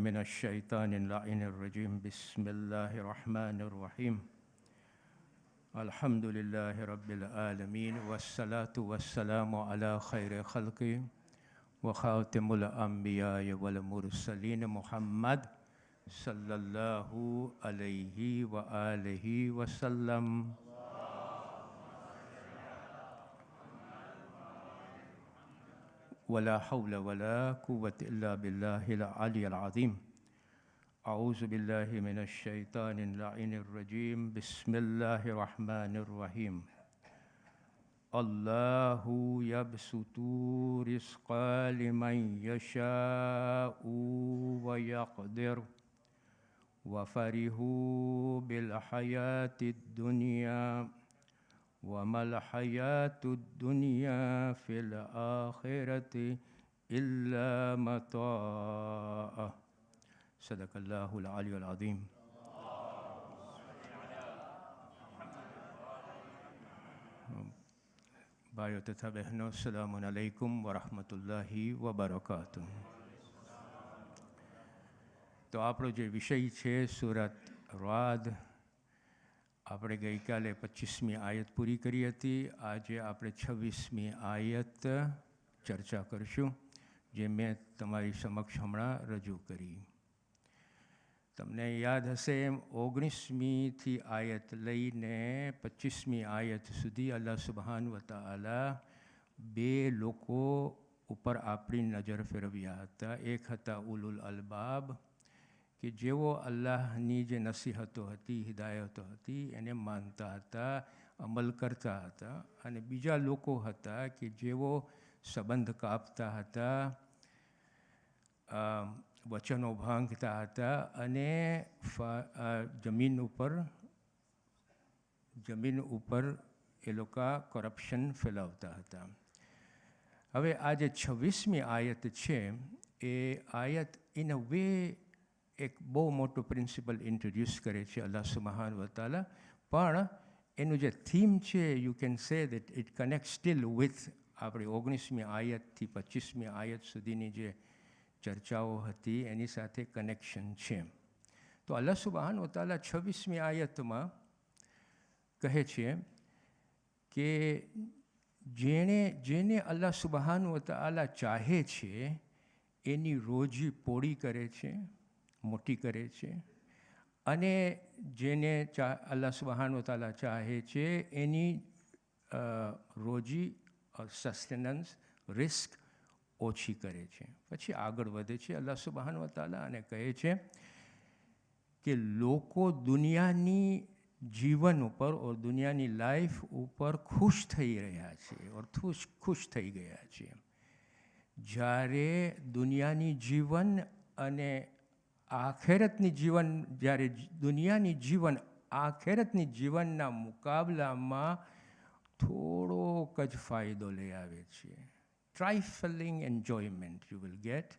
من الشيطان اللعين الرجيم بسم الله الرحمن الرحيم الحمد لله رب العالمين والصلاة والسلام على خير خلقه وخاتم الأنبياء والمرسلين محمد صلى الله عليه وآله وسلم ولا حول ولا قوة إلا بالله العلي العظيم أعوذ بالله من الشيطان اللعين الرجيم بسم الله الرحمن الرحيم الله يبسط رزق لمن يشاء ويقدر وفرحوا بالحياة الدنيا وما الحياة الدنيا في الآخرة إلا متاع صدق الله العلي العظيم. भाइयों तथा बहनों अस्सलामु अलैकुम वरहमतुल्लाहि वबरकातुह. तो આપણો જે વિષય છે સૂરત રાદ, આપણે ગઈકાલે 25મી આયત પૂરી કરી હતી. આજે આપણે 26મી આયત ચર્ચા કરીશું, જે મેં તમારી સમક્ષ હમણાં રજૂ કરી. તમને યાદ હશે એમ 19મીથી આયત લઈને 25મી આયત સુધી અલ્લાહ સુબ્હાનહુ વ તઆલા બે લોકો ઉપર આપણી નજર ફેરવ્યા હતા. એક હતા ઉલુલ અલબાબ, કે જેઓ અલ્લાહની જે નસીહતો હતી, હિદાયતો હતી, એને માનતા હતા, અમલ કરતા હતા. અને બીજા લોકો હતા કે જેઓ સંબંધ કાપતા હતા, વચનો ભાંગતા હતા અને જમીન ઉપર એ લોકો કરપ્શન ફેલાવતા હતા. હવે આ જે 26મી આયત છે એ આયત ઇન અ વે એક બહુ મોટો પ્રિન્સિપલ ઇન્ટ્રોડ્યુસ કરે છે અલ્લાહ સુબ્હાનહુ વ તઆલા, પણ એનું જે થીમ છે you can say that it connect steel with આપણી 19મી આયતથી 25મી આયત સુધીની જે ચર્ચાઓ હતી એની સાથે કનેક્શન છે. તો અલ્લાહ સુબ્હાનહુ વ તઆલા 26મી આયતમાં કહે છે કે જેને અલ્લાહ સુબ્હાનહુ વ તઆલા ચાહે છે એની રોજી પોળી કરે છે, મોટી કરે છે, અને જેને અલ્લાહ સુબ્હાનહુ વ તઆલા ચાહે છે એની રોજી સસ્ટેનન્સ રિસ્ક ઓછી કરે છે. પછી આગળ વધે છે અલ્લાહ સુબ્હાનહુ વ તઆલા અને કહે છે કે લોકો દુનિયાની જીવન ઉપર ઓર દુનિયાની લાઈફ ઉપર ખુશ થઈ રહ્યા છે ઓર ખુશ થઈ ગયા છે. જ્યારે દુનિયાની જીવન અને આખેરતની જીવન, જ્યારે દુનિયાની જીવન આખેરતની જીવનના મુકાબલામાં થોડોક જ ફાયદો લઈ આવે છે. ટ્રાઇફલિંગ એન્જોયમેન્ટ યુ વિલ ગેટ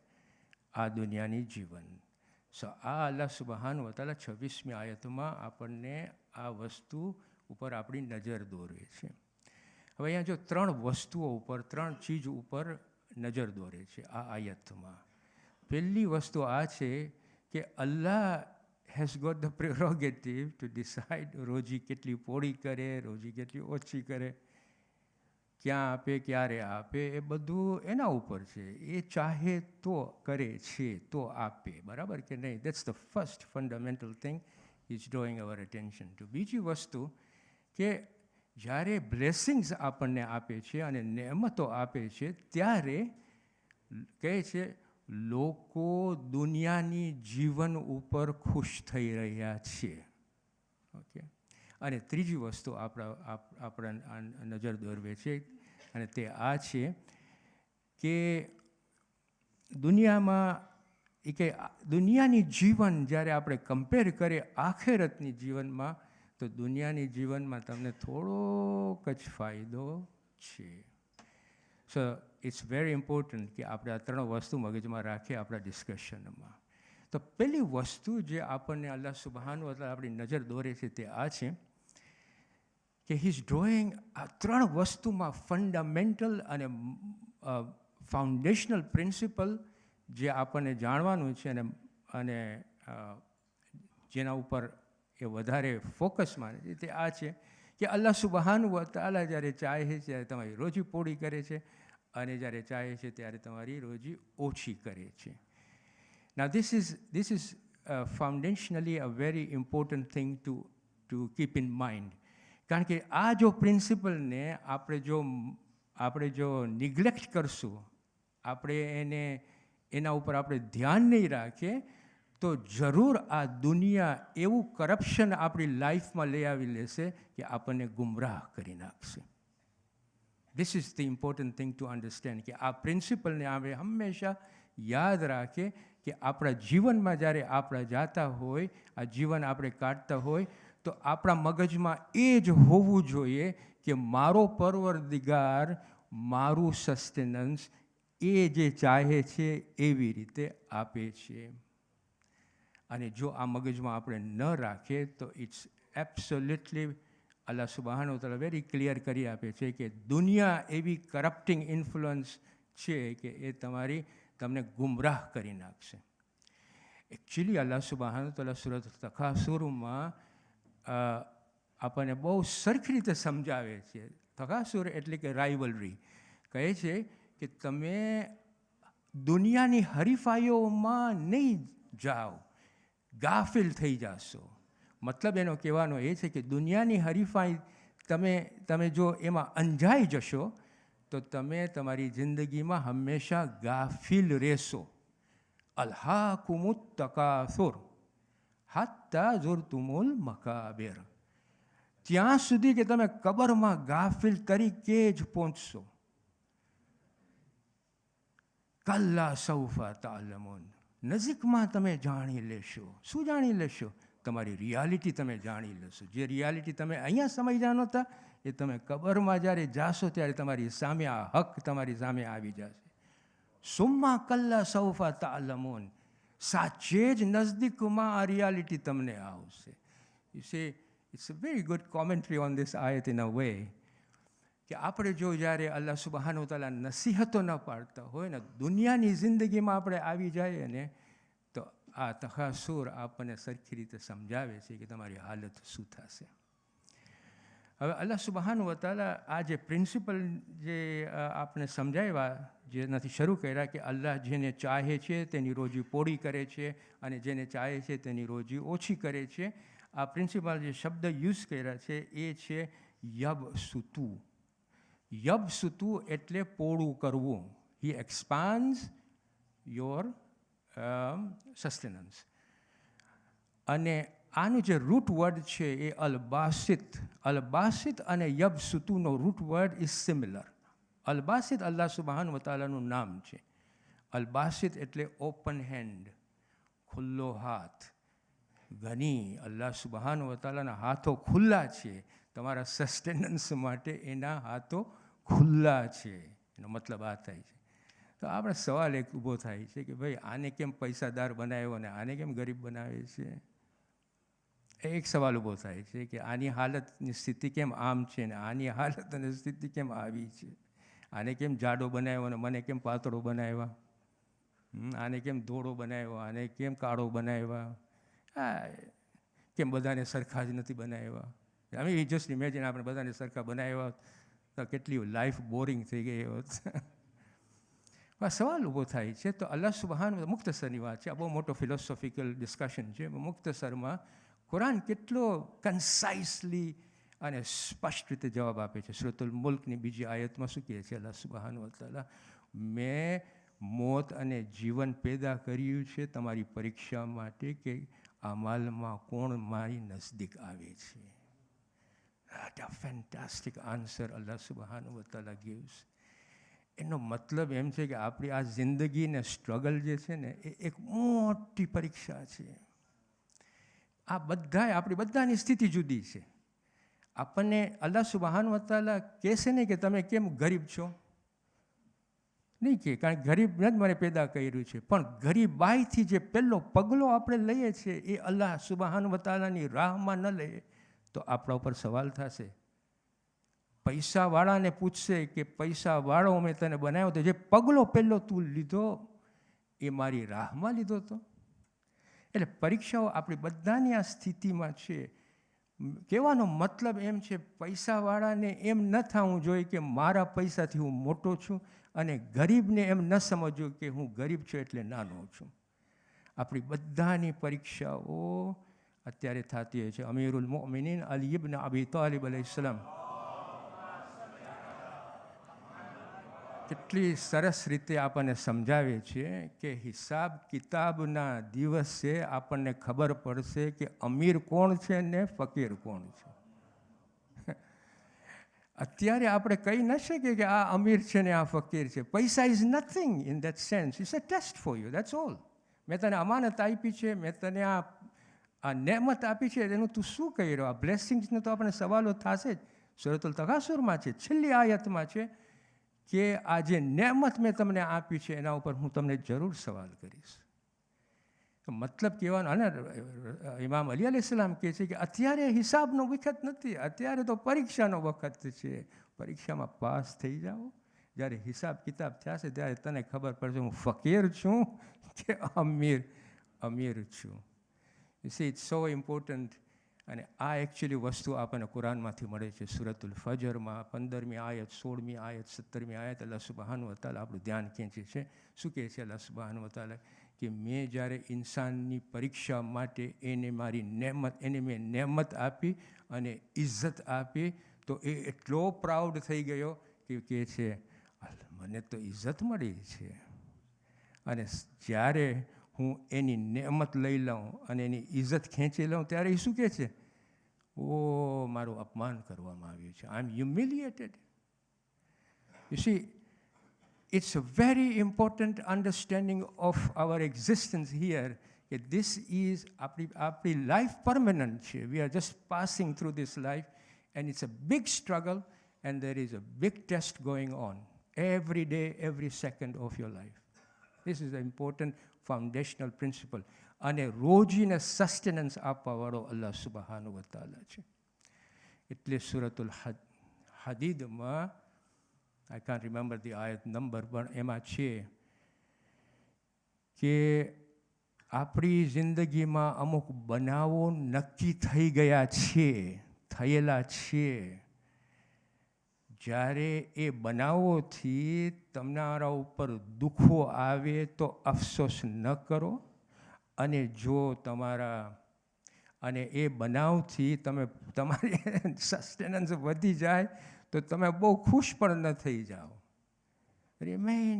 આ દુનિયાની જીવન. સો આ અલ્લાહ સુબ્હાનહુ વ તઆલા 26મી આયતમાં આપણને આ વસ્તુ ઉપર આપણી નજર દોરે છે. હવે અહીંયા જો 3 વસ્તુઓ ઉપર, 3 ચીજ ઉપર નજર દોરે છે આ આયતમાં. પહેલી વસ્તુ આ છે કે Allah has got the prerogative to decide રોજી કેટલી પોળી કરે, રોજી કેટલી ઓછી કરે, ક્યાં આપે, ક્યારે આપે, એ બધું એના ઉપર છે. એ ચાહે તો કરે છે, તો આપે, બરાબર કે નહીં? That's the first fundamental thing is drawing our attention to. બીજી વસ્તુ કે જ્યારે બ્લેસિંગ્સ આપણને આપે છે અને નેમતો આપે છે ત્યારે કહે છે લોકો દુનિયાની જીવન ઉપર ખુશ થઈ રહ્યા છે. ઓકે. અને ત્રીજી વસ્તુ આપણા નજર દોરવે છે અને તે આ છે કે દુનિયાની જીવન જ્યારે આપણે કમ્પેર કરીએ આખેરતની જીવનમાં, તો દુનિયાની જીવનમાં તમને થોડોક જ ફાયદો છે. સો ઇટ્સ વેરી ઇમ્પોર્ટન્ટ કે આપણે આ 3 વસ્તુ મગજમાં રાખીએ આપણા ડિસ્કશનમાં. તો પહેલી વસ્તુ જે આપણને અલ્લાહ સુબ્હાનહુ વ તઆલા આપણી નજર દોરે છે તે આ છે કે હી ઇઝ ડ્રોઈંગ આ 3 વસ્તુમાં ફંડામેન્ટલ અને ફાઉન્ડેશનલ પ્રિન્સિપલ જે આપણને જાણવાનું છે અને અને જેના ઉપર એ વધારે ફોકસ માને છે તે આ છે કે અલ્લાહ સુબહાનહુ વ તઆલા જ્યારે ચાહે છે ત્યારે તમારી રોજી પૂરી કરે છે અને જ્યારે ચાહે છે ત્યારે તમારી રોજી ઓછી કરે છે. Now this is foundationally a very important thing to keep in mind. કારણ કે આ જો પ્રિન્સિપલને આપણે જો નિગ્લેક્ટ કરશું, આપણે એના ઉપર આપણે ધ્યાન નહીં રાખીએ તો જરૂર આ દુનિયા એવું કરપ્શન આપણી લાઈફમાં લઈ આવી લેશે કે આપણને ગુમરાહ કરી નાખશે. This is the important thing to understand કે આ પ્રિન્સિપલને આપણે હંમેશા યાદ રાખીએ કે આપણા જીવનમાં જ્યારે આપણે જાતા હોય, આ જીવન આપણે કાઢતા હોય તો આપણા મગજમાં એ જ હોવું જોઈએ કે મારો પરવરદિગાર મારું સસ્ટેનન્સ એ જે ચાહે છે એવી રીતે આપે છે. અને જો આ મગજમાં આપણે ન રાખીએ તો ઇટ્સ એબ્સોલ્યુટલી અલ્લાહ સુબહાનહુ વ તઆલા વેરી ક્લિયર કરી આપે છે કે દુનિયા એવી કરપ્ટિંગ ઇન્ફ્લુઅન્સ છે કે એ તમને ગુમરાહ કરી નાખશે. એકચ્યુઅલી અલ્લાહ સુબહાનહુ વ તઆલા સૂરત તકાસુરમાં આપણને બહુ સરખી રીતે સમજાવે છે. તકાસુર એટલે કે રાઇવલરી. કહે છે કે તમે દુનિયાની હરીફાઈઓમાં નહીં જાઓ, ગાફિલ થઈ જશો. મતલબ એનો કહેવાનો એ છે કે દુનિયાની હરીફાઈ તમે જો એમાં અંજાઈ જશો તો તમે તમારી જિંદગીમાં હંમેશા ગાફિલ રહેશો. અલ્હાકુમુત તકાસુર હત્તા ઝુરતુમુલ મકાબિર. ત્યાં સુધી કે તમે કબરમાં ગાફિલ તરીકે જ પહોંચશો. કલ્લા સૌફા તઅલમૂન. નજીકમાં તમે જાણી લેશો. શું જાણી લેશો? તમારી રિયાલિટી તમે જાણી લેશો. જે રિયાલિટી તમે અહીંયા સમજ્યા નહોતા એ તમે કબરમાં જ્યારે જાશો ત્યારે તમારી સામે આ હક તમારી સામે આવી જશે. સુમ્મા કલ્લા સૌફા તઅલમૂન. સાચે જ નજદીકમાં આ રિયાલિટી તમને આવશે. You say it's a very good commentary on this આયત ઇન અ વે કે આપણે જો જ્યારે અલ્લાહ સુબહાનહુ વ તઆલા નસીહતો ન પાડતા હોય ને દુનિયાની જિંદગીમાં આપણે આવી જઈએ ને તો આ તકાસુર આપણને સરખી રીતે સમજાવે છે કે તમારી હાલત શું થશે. હવે અલ્લાહ સુબહાનહુ વ તઆલા આ જે પ્રિન્સિપલ જે આપણે સમજાવ્યા, જેનાથી શરૂ કર્યા કે અલ્લાહ જેને ચાહે છે તેની રોજી પૂરી કરે છે અને જેને ચાહે છે તેની રોજી ઓછી કરે છે. આ પ્રિન્સિપલ જે શબ્દ યુઝ કર્યા છે એ છે યબસુતુ. યબસુતુ એટલે પોળું કરવું. હી એક્સપાન્ડ્સ યોર સસ્ટેનન્સ. અને આનું જે રૂટ વર્ડ છે એ અલબાસિત. અલબાસિત અને યબસુતુનો રૂટ વર્ડ ઇઝ સિમિલર. અલબાસિત અલ્લાહ સુબહાનહુ વ તઆલાનું નામ છે. અલબાસિત એટલે ઓપન હેન્ડ, ખુલ્લો હાથ. ઘણી અલ્લાહ સુબહાનહુ વ તઆલાના હાથો ખુલ્લા છે. તમારા સસ્ટેનન્સ માટે એના હાથો ખુલ્લા છે. એનો મતલબ આ થાય છે. તો આપણે સવાલ એક ઊભો થાય છે કે ભાઈ આને કેમ પૈસાદાર બનાવ્યો અને આને કેમ ગરીબ બનાવે છે? એક સવાલ ઊભો થાય છે કે આની હાલતની સ્થિતિ કેમ આમ છે ને આની હાલત અને સ્થિતિ કેમ આવી છે? આને કેમ જાડો બનાવ્યો અને મને કેમ પાતળો બનાવ્યા? આને કેમ ધોળો બનાવ્યો, આને કેમ કાળો બનાવ્યા? કેમ બધાને સરખા જ નથી બનાવ્યા? અમે જસ્ટ ઇમેજિન આપણે બધાને સરખા બનાવ્યા તો કેટલી લાઈફ બોરિંગ થઈ ગઈ હોત. આ સવાલ ઊભો થાય છે. તો અલ્લાહ સુબહાનહુ મુખ્તસરની વાત છે, આ બહુ મોટો ફિલોસોફિકલ ડિસ્કશન છે. મુખ્તસરમાં કુરાન કેટલો કન્સાઇસલી અને સ્પષ્ટ રીતે જવાબ આપે છે. સૂરતુલ મુલ્કની બીજી આયતમાં શું કહે છે અલ્લાહ સુબહાનહુ વ તઆલા? મેં મોત અને જીવન પેદા કર્યું છે તમારી પરીક્ષા માટે કે અમલમાં કોણ મારી નજદીક આવે છે. What a fantastic answer Allah subhanahu wa ta'ala gives. એનો મતલબ એમ છે કે આપણી આ જિંદગીને સ્ટ્રગલ જે છે ને એ એક મોટી પરીક્ષા છે. આ આપણી બધાની સ્થિતિ જુદી છે. આપણને અલ્લાહ સુબહાનહુ વ તઆલા કહેશે નહીં કે તમે કેમ ગરીબ છો, નહીં કે કારણ ગરીબ જ મને પેદા કર્યું છે. પણ ગરીબાઈથી જે પહેલો પગલો આપણે લઈએ છીએ એ અલ્લાહ સુબહાનહુ વ તઆલાની રાહમાં ન લઈએ તો આપણા ઉપર સવાલ થશે. પૈસાવાળાને પૂછશે કે પૈસાવાળો મેં તને બનાવ્યો તો જે પગલો પહેલો તું લીધો એ મારી રાહમાં લીધો હતો? એટલે પરીક્ષાઓ આપણી બધાની આ સ્થિતિમાં છે. કહેવાનો મતલબ એમ છે, પૈસાવાળાને એમ ન થવું જોઈએ કે મારા પૈસાથી હું મોટો છું, અને ગરીબને એમ ન સમજવું કે હું ગરીબ છું એટલે નાનો છું. આપણી બધાની પરીક્ષાઓ અત્યારે થતી હોય છે. અમીરુલ મોમિનીન અલી ઇબ્ન અબી તાલિબ અલૈહિસ્સલામ કેટલી સરસ રીતે આપણને સમજાવે છે કે હિસાબ કિતાબના દિવસે આપણને ખબર પડશે કે અમીર કોણ છે ને ફકીર કોણ છે. અત્યારે આપણે કહી ન શકીએ કે આ અમીર છે ને આ ફકીર છે. Paisa is nothing in that sense. It's a test for you, that's all. મેં તને અમાનત આપી છે, મેં તને આ નેમત આપી છે, એનું તું શું કહી રહ્યો? આ બ્લેસિંગ્સને તો આપણે સવાલો થશે જ. સૂરતુલ તકાસુરમાં છે, છેલ્લી આયતમાં છે કે આ જે નેમત મેં તમને આપી છે એના ઉપર હું તમને જરૂર સવાલ કરીશ. મતલબ કહેવાનો, અને ઇમામ અલી અલૈહિસ્સલામ કહે છે કે અત્યારે હિસાબનો વખત નથી, અત્યારે તો પરીક્ષાનો વખત છે. પરીક્ષામાં પાસ થઈ જાઓ, જ્યારે હિસાબ કિતાબ થશે ત્યારે તને ખબર પડશે હું ફકીર છું કે અમીર છું. You see, it's so important. અને આ એકચ્યુઅલી વસ્તુ આપણને કુરાનમાંથી મળે છે. સૂરતુલ ફજરમાં 15મી આયત, 16મી આયત, 17મી આયત અલ્લાહ સુબ્હાનહુ વ તઆલા આપણું ધ્યાન ખેંચે છે. શું કહે છે અલ્લાહ સુબ્હાનહુ વ તઆલા? કે મેં જ્યારે ઇન્સાનની પરીક્ષા માટે એને મેં નેમત આપી અને ઇજ્જત આપી, તો એ એટલો પ્રાઉડ થઈ ગયો કે કહે છે મને તો ઇજ્જત મળી છે. અને જ્યારે હું એની નેમત લઈ લઉં અને એની ઇજ્જત ખેંચી લઉં ત્યારે એ શું કહે છે? ઓ, મારું અપમાન કરવામાં આવ્યું છે. I am humiliated. You see, it's a very important understanding of our existence here. That this is our life permanent. We are just passing through this life, and it's a big struggle, and there is a big test going on every day, every second of your life. This is an important foundational principle. અને રોજીને સસ્ટેનન્સ આપવાવાળો અલ્લાહ સુબ્હાનહુ વ તઆલા છે. એટલે સૂરતુલ હદીદમાં, I can't remember the ayat number, પણ એમાં છે કે આપણી જિંદગીમાં અમુક બનાવો નક્કી થઈ ગયા છે, થયેલા છે. જ્યારે એ બનાવોથી તમારા ઉપર દુઃખો આવે તો અફસોસ ન કરો, અને જો અને એ બનાવથી તમારી સસ્ટેનન્સ વધી જાય તો તમે બહુ ખુશ પણ ન થઈ જાઓ. Remain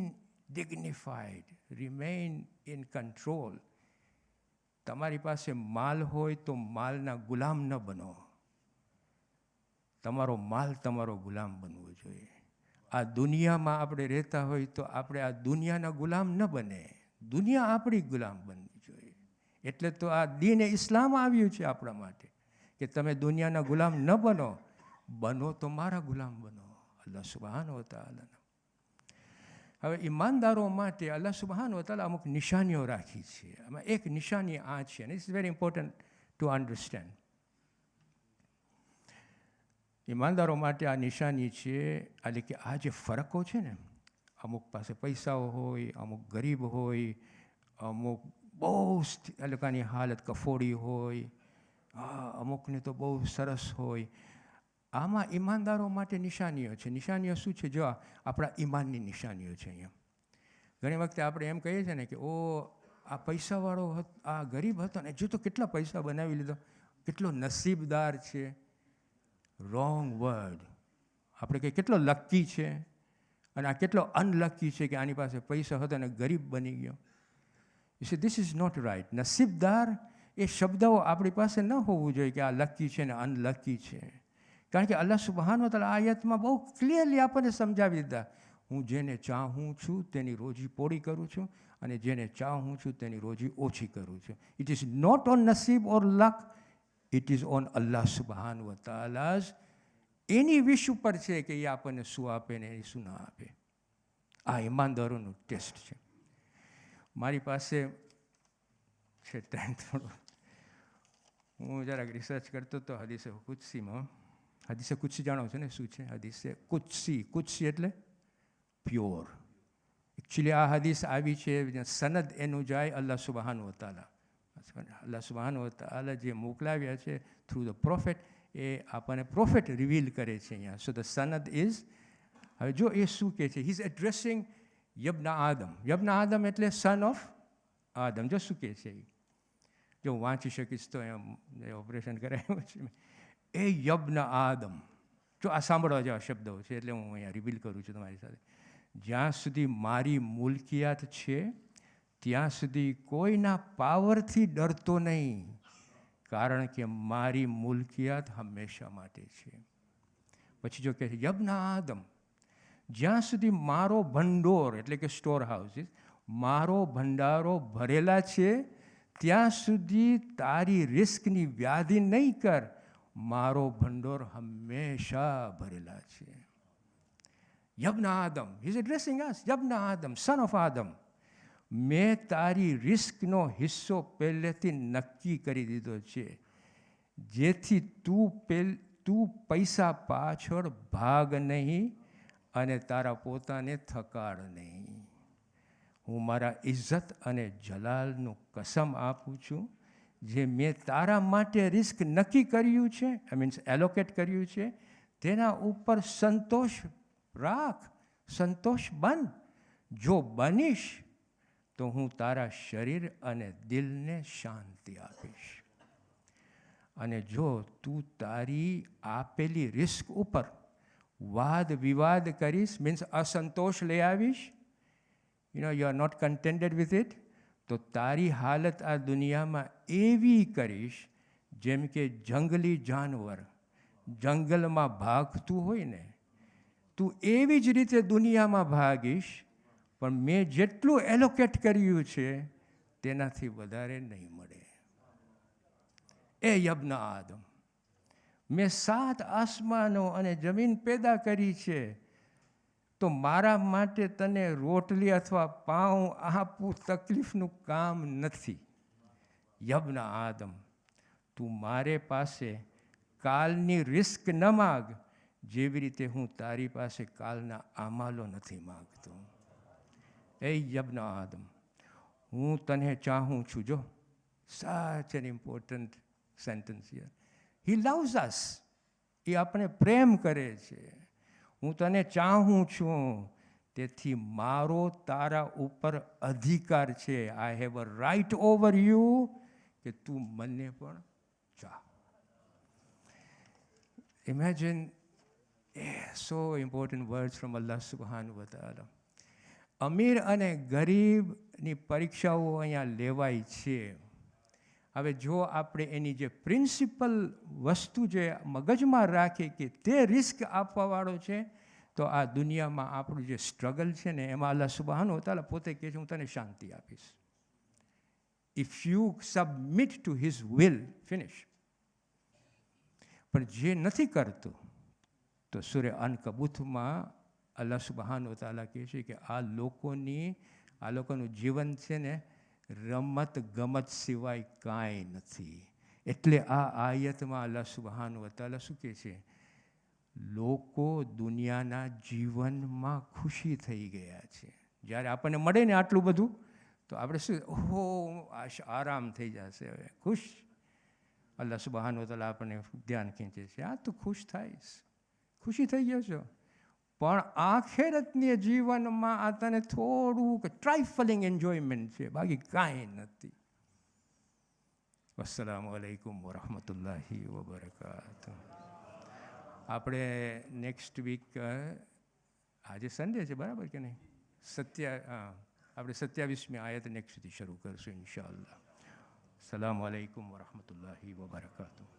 ડિગ્નિફાઈડ, remain in control. તમારી પાસે માલ હોય તો માલના ગુલામ ન બનો. તમારો માલ તમારો ગુલામ બનવો જોઈએ. આ દુનિયામાં આપણે રહેતા હોય તો આપણે આ દુનિયાના ગુલામ ન બને, દુનિયા આપણી ગુલામ બનવી જોઈએ. એટલે તો આ દીન ઇસ્લામ આવ્યું છે આપણા માટે કે તમે દુનિયાના ગુલામ ન બનો તો મારા ગુલામ બનો, અલ્લાહ સુબ્હાનહુ વ તઆલા. હવે ઈમાનદારો માટે અલ્લાહ સુબ્હાનહુ વ તઆલા અમુક નિશાનીઓ રાખી છે. આમાં એક નિશાની આ છે, અને it's very important to understand. ઈમાનદારો માટે આ નિશાની છે, એટલે કે આ જે ફરકો છે ને, અમુક પાસે પૈસાઓ હોય, અમુક ગરીબ હોય, અમુક બહુ એ લોકોની હાલત કફોડી હોય, અમુકને તો બહુ સરસ હોય. આમાં ઈમાનદારો માટે નિશાનીઓ છે. નિશાનીઓ શું છે? જો આપણા ઈમાનની નિશાનીઓ છે. અહીંયા ઘણી વખતે આપણે એમ કહીએ છીએ ને કે ઓ, આ પૈસાવાળો આ ગરીબ હતો ને, જો તો કેટલા પૈસા બનાવી લીધો, કેટલો નસીબદાર છે. Wrong word. આપણે કહીએ કેટલો લકી છે, અને આ કેટલો અનલકી છે કે આની પાસે પૈસા હતો અને ગરીબ બની ગયો. You see, this is not right. નસીબદાર એ શબ્દો આપણી પાસે ન હોવું જોઈએ કે આ લકી છે ને અનલકી છે. કારણ કે અલ્લાહ સુબ્હાનહુ વ તઆલા આયતમાં બહુ ક્લિયરલી આપણને સમજાવી દીધા, હું જેને ચાહું છું તેની રોજી પોળી કરું છું, અને જેને ચાહું છું તેની રોજી ઓછી કરું છું. ઇટ ઇઝ નોટ ઓન નસીબ ઓર લક, ઇટ ઇઝ ઓન અલ્લાહ સુબ્હાનહુ વ તઆલા. એની વિશ ઉપર છે કે એ આપણને શું આપે ને એ શું ના આપે. આ ઈમાનદારોનું ટેસ્ટ છે. મારી પાસે છે ટાઈમ થોડો, હું જરાક રિસર્ચ કરતો હતો હદીસે કુદસીમાં. હદીસે કુદસી જાણો છો ને શું છે? હદીસે કુદસી એટલે પ્યોર. એકચ્યુઅલી આ હદીસ આવી છે, સનદ એનું જાય અલ્લાહ સુબ્હાનહુ વ તઆલા. અલ્લાહ સુબ્હાનહુ વ તઆલા જે મોકલાવ્યા છે થ્રુ ધ પ્રોફેટ, એ આપણને પ્રોફેટ રિવીલ કરે છે અહીંયા. સો ધ સનદ ઇઝ, હવે જો એ શું કહે છે, હી ઇઝ એડ્રેસિંગ યબ્ન આદમ. યબ્ન આદમ એટલે સન ઓફ આદમ. જો શું કહે છે, જો હું વાંચી શકીશ તો એમ ઓપરેશન કરાવ્યું છે. એ યબ્ન આદમ, જો આ સાંભળવા જેવા શબ્દો છે એટલે હું અહીંયા રિવીલ કરું છું તમારી સાથે. જ્યાં સુધી મારી મુલકિયાત છે ત્યાં સુધી કોઈના પાવરથી ડરતો નહીં, કારણ કે મારી મુલકિયાત હંમેશા માટે છે. પછી જો કહે છે યબ્ન આદમ, જ્યાં સુધી મારો ભંડોર એટલે કે સ્ટોર હાઉસીસ, મારો ભંડારો ભરેલા છે ત્યાં સુધી તારી રિસ્કની વ્યાધિ નહીં કર, મારો ભંડોર હંમેશા ભરેલા છે. યબ્ન આદમ, હી ઇઝ એડ્રેસિંગ અસ, યબ્ન આદમ, સન ઓફ આદમ, મેં તારી રિસ્કનો હિસ્સો પહેલેથી નક્કી કરી દીધો છે, જેથી તું પૈસા પાછળ ભાગ નહીં અને તારા પોતાને થકાડ નહીં. હું મારા ઇજ્જત અને જલાલનું કસમ આપું છું, જે મેં તારા માટે રિસ્ક નક્કી કર્યું છે, મીન્સ એલોકેટ કર્યું છે, તેના ઉપર સંતોષ રાખ, સંતોષ બન. જો બનીશ તો હું તારા શરીર અને દિલને શાંતિ આપીશ. અને જો તું તારી આપેલી રિસ્ક ઉપર વાદ વિવાદ કરીશ, મીન્સ અસંતોષ લઈ આવીશ, you are not contented with it, તો તારી હાલત આ દુનિયામાં એવી કરીશ જેમ કે જંગલી જાનવર જંગલમાં ભાગતું હોય ને, તું એવી જ રીતે દુનિયામાં ભાગીશ, પણ મેં જેટલું એલોકેટ કર્યું છે તેનાથી વધારે નહીં મળે. એ યબ્ન આદમ, મેં 7 આસમાનો અને જમીન પેદા કરી છે, તો મારા માટે તને રોટલી અથવા પાઉં આપવું તકલીફનું કામ નથી. યબ્ન આદમ, તું મારે પાસે કાલની રિસ્ક ન માગ, જેવી રીતે હું તારી પાસે કાલના અમાલો નથી માગતો. એ યબ્ન આદમ, હું તને ચાહું છું. જો such an important sentence here. He loves us. એ આપણે પ્રેમ કરે છે. હું તને ચાહું છું, તેથી મારો તારા ઉપર અધિકાર છે. I have a right over you, કે તું મને પણ ચાહ. Imagine, so important words from Allah subhanahu wa ta'ala. અમીર અને ગરીબની પરીક્ષાઓ અહીંયા લેવાય છે. હવે જો આપણે એની જે પ્રિન્સિપલ વસ્તુ જે મગજમાં રાખીએ કે તે રિસ્ક આપવાવાળો છે, તો આ દુનિયામાં આપણું જે સ્ટ્રગલ છે ને એમાં અલ્લાહ સુબ્હાનહુ વ તઆલા પોતે કહે છે હું તને શાંતિ આપીશ. If you submit to his will, finish. પણ જે નથી કરતો, તો સૂરે અનકબૂતમાં અલ્લાહ સુબ્હાનહુ વ તઆલા કહે છે કે આ લોકોનું જીવન છે ને રમત ગમત સિવાય કાંઈ નથી. એટલે આ આયતમાં અલ્લાહ સુબ્હાનહુ વ તઆલા શું કહે છે, લોકો દુનિયાના જીવનમાં ખુશી થઈ ગયા છે. જ્યારે આપણને મળે ને આટલું બધું, તો આપણે શું, ઓહો આરામ થઈ જશે, હવે ખુશ. અલ્લાહ સુબ્હાનહુ વ તઆલા આપણને ધ્યાન ખેંચે છે, આ તો ખુશ થાઈશ, ખુશી થઈ ગયો છો. પણ આખેરતની જીવનમાં આ તને થોડુંક ટ્રાઇફલિંગ એન્જોયમેન્ટ છે, બાકી કાંઈ નથી. અસ્સલામુ અલૈકુમ વરહમતુલ્લાહિ વબરકાતુહ. આપણે નેક્સ્ટ વીક, આજે સન્ડે છે બરાબર કે નહીં, આપણે 27મી આયત નેક્સ્ટથી શરૂ કરશું ઇન્શાઅલ્લાહ. અસ્સલામુ અલૈકુમ વરહમતુલ્લાહિ વબરકાતુહ.